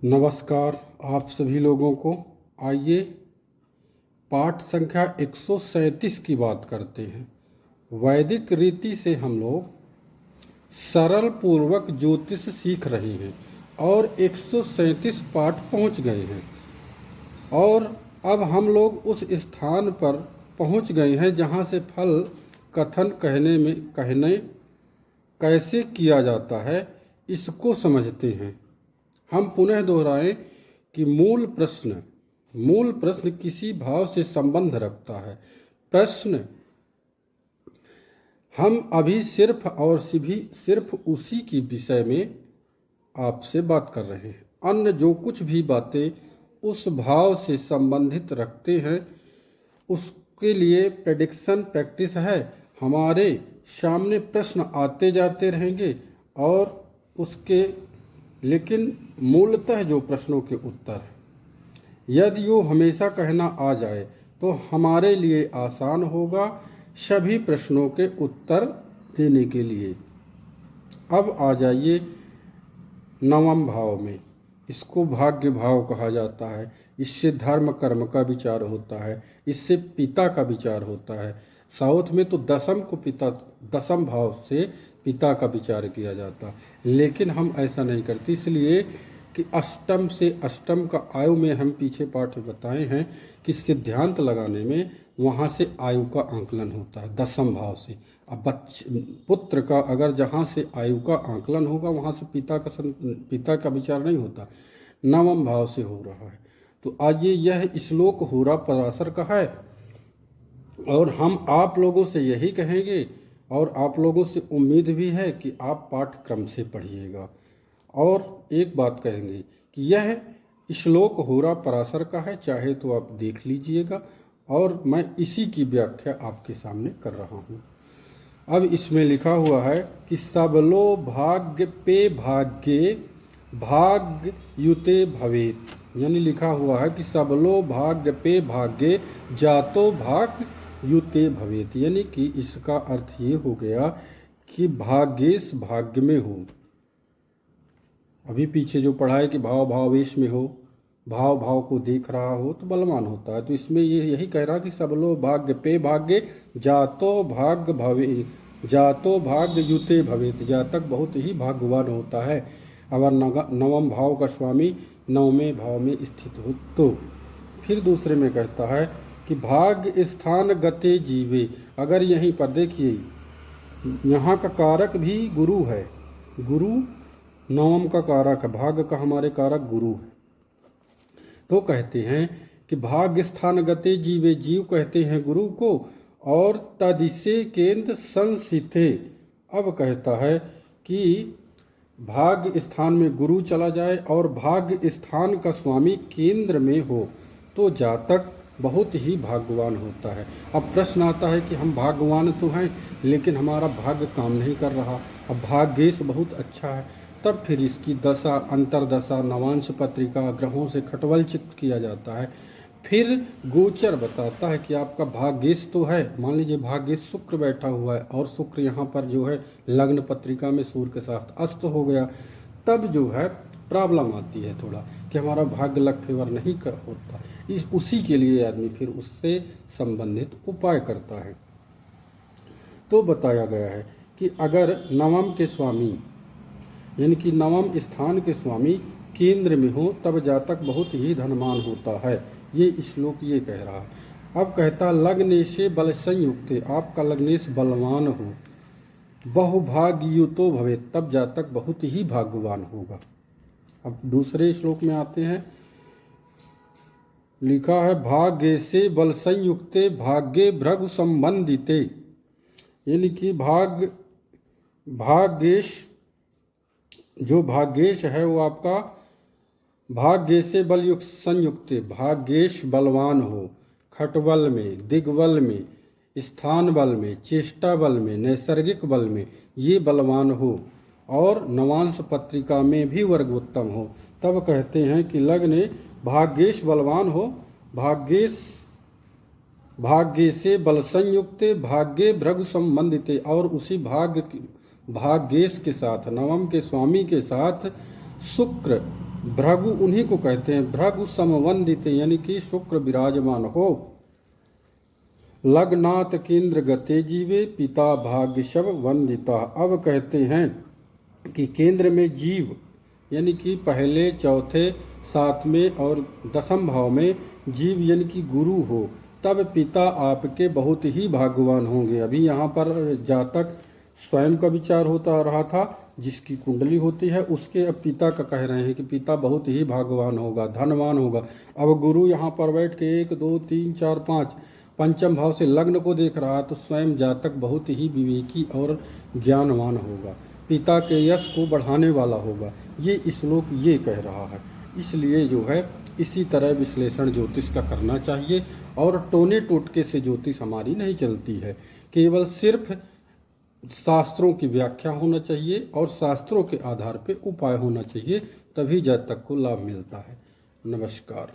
नमस्कार आप सभी लोगों को। आइए पाठ संख्या 137 की बात करते हैं। वैदिक रीति से हम लोग सरल पूर्वक ज्योतिष सीख रहे हैं और 137 पाठ पहुंच गए हैं और अब हम लोग उस स्थान पर पहुंच गए हैं जहां से फल कथन कहने कैसे किया जाता है इसको समझते हैं। हम पुनः दोहराएं कि मूल प्रश्न किसी भाव से संबंध रखता है। प्रश्न हम अभी सिर्फ उसी की विषय में आपसे बात कर रहे हैं। अन्य जो कुछ भी बातें उस भाव से संबंधित रखते हैं उसके लिए प्रेडिक्शन प्रैक्टिस है। हमारे सामने प्रश्न आते जाते रहेंगे और उसके लेकिन मूलतः जो प्रश्नों के उत्तर है, यदि वो हमेशा कहना आ जाए तो हमारे लिए आसान होगा सभी प्रश्नों के उत्तर देने के लिए। अब आ जाइए नवम भाव में। इसको भाग्य भाव कहा जाता है। इससे धर्म कर्म का विचार होता है, इससे पिता का विचार होता है। साउथ में तो दसम भाव से पिता का विचार किया जाता, लेकिन हम ऐसा नहीं करते, इसलिए कि अष्टम से अष्टम का आयु में हम पीछे पाठ बताए हैं कि सिद्धांत लगाने में वहाँ से आयु का आंकलन होता है दसम भाव से। अब पुत्र का अगर जहाँ से आयु का आंकलन होगा वहाँ से पिता का विचार नहीं होता, नवम भाव से हो रहा है। तो आइए यह श्लोक होरा पराशर का है और हम आप लोगों से यही कहेंगे और आप लोगों से उम्मीद भी है कि आप पाठ्यक्रम से पढ़िएगा। और एक बात कहेंगे कि यह श्लोक होरा पराशर का है, चाहे तो आप देख लीजिएगा और मैं इसी की व्याख्या आपके सामने कर रहा हूँ। अब इसमें लिखा हुआ है कि सबलो भाग्य पे भाग्ये भाग्य युते भवेत, यानी लिखा हुआ है कि सबलो भाग्य पे भाग्ये जातो भाग्य युते भवेत, यानी कि इसका अर्थ ये हो गया कि भाग्येश भाग्य में हो। अभी पीछे जो पढ़ा है कि भाव भावेश में हो, भाव भाव को देख रहा हो तो बलवान होता है। तो इसमें ये यही कह रहा कि सबलो भाग्य पे भाग्य जातो भाग्य युते भवेत, जातक बहुत ही भाग्यवान होता है अगर नवम भाव का स्वामी नवमें भाव में स्थित हो तो। फिर दूसरे में कहता है कि भाग्य स्थान गते जीवे। अगर यहीं पर देखिए यहाँ का कारक भी गुरु है, गुरु नवम का कारक है, भाग्य का हमारे कारक गुरु है। तो कहते हैं कि भाग्य स्थान गते जीवे, जीव कहते हैं गुरु को, और तदिसे केंद्र संसिथे। अब कहता है कि भाग्य स्थान में गुरु चला जाए और भाग्य स्थान का स्वामी केंद्र में हो तो जातक बहुत ही भाग्यवान होता है। अब प्रश्न आता है कि हम भाग्यवान तो हैं लेकिन हमारा भाग्य काम नहीं कर रहा, अब भाग्येश बहुत अच्छा है, तब फिर इसकी दशा अंतरदशा नवांश पत्रिका ग्रहों से खटवलचित किया जाता है। फिर गोचर बताता है कि आपका भाग्येश तो है, मान लीजिए भाग्येश शुक्र बैठा हुआ है और शुक्र यहाँ पर जो है लग्न पत्रिका में सूर्य के साथ अस्त हो गया, तब जो है प्रॉब्लम आती है थोड़ा कि हमारा भाग्य लक फेवर नहीं होता। उसी के लिए आदमी फिर उससे संबंधित उपाय करता है। तो बताया गया है कि अगर नवम के स्वामी यानी कि नवम स्थान के स्वामी केंद्र में हो तब जातक बहुत ही धनवान होता है। ये श्लोक ये कह रहा है। अब कहता लग्नेशे बल संयुक्त, आपका लग्नेश बलवान हो, बहुभाग्युतो भवे, तब जातक बहुत ही भाग्यवान होगा। अब दूसरे श्लोक में आते हैं, लिखा है भाग्य से बल संयुक्ते भाग्ये भृगु संबंधिते, यानी कि भाग्येश जो भाग्येश है वो आपका भाग्य से बल संयुक्त, भाग्येश बलवान हो, खटबल में, दिग्बल में, स्थान बल में, चेष्टा बल में, नैसर्गिक बल में ये बलवान हो और नवांश पत्रिका में भी वर्गोत्तम हो, तब कहते हैं कि लग्ने भाग्येश बलवान हो, भाग्य से बल संयुक्त भाग्य भृगु संबंधित, और उसी भाग्येश के साथ नवम के स्वामी के साथ शुक्र भृगु उन्हीं को कहते हैं। भृगु समवंदित यानी कि शुक्र विराजमान हो। लग्नात केंद्र गते जीवे पिता भाग्य शव वंदिता। अब कहते हैं कि केंद्र में जीव यानी कि पहले, चौथे, सातवें और दसम भाव में जीव यानी कि गुरु हो, तब पिता आपके बहुत ही भाग्यवान होंगे। अभी यहाँ पर जातक स्वयं का विचार होता रहा था, जिसकी कुंडली होती है उसके अब पिता का कह रहे हैं कि पिता बहुत ही भाग्यवान होगा, धनवान होगा। अब गुरु यहाँ पर बैठ के 1 2 3 4 5 पंचम भाव से लग्न को देख रहा है, तो स्वयं जातक बहुत ही विवेकी और ज्ञानवान होगा, पिता के यश को बढ़ाने वाला होगा। ये श्लोक ये कह रहा है। इसलिए जो है इसी तरह विश्लेषण ज्योतिष का करना चाहिए और टोने टोटके से ज्योतिष हमारी नहीं चलती है। केवल सिर्फ शास्त्रों की व्याख्या होना चाहिए और शास्त्रों के आधार पर उपाय होना चाहिए, तभी जातक को लाभ मिलता है। नमस्कार।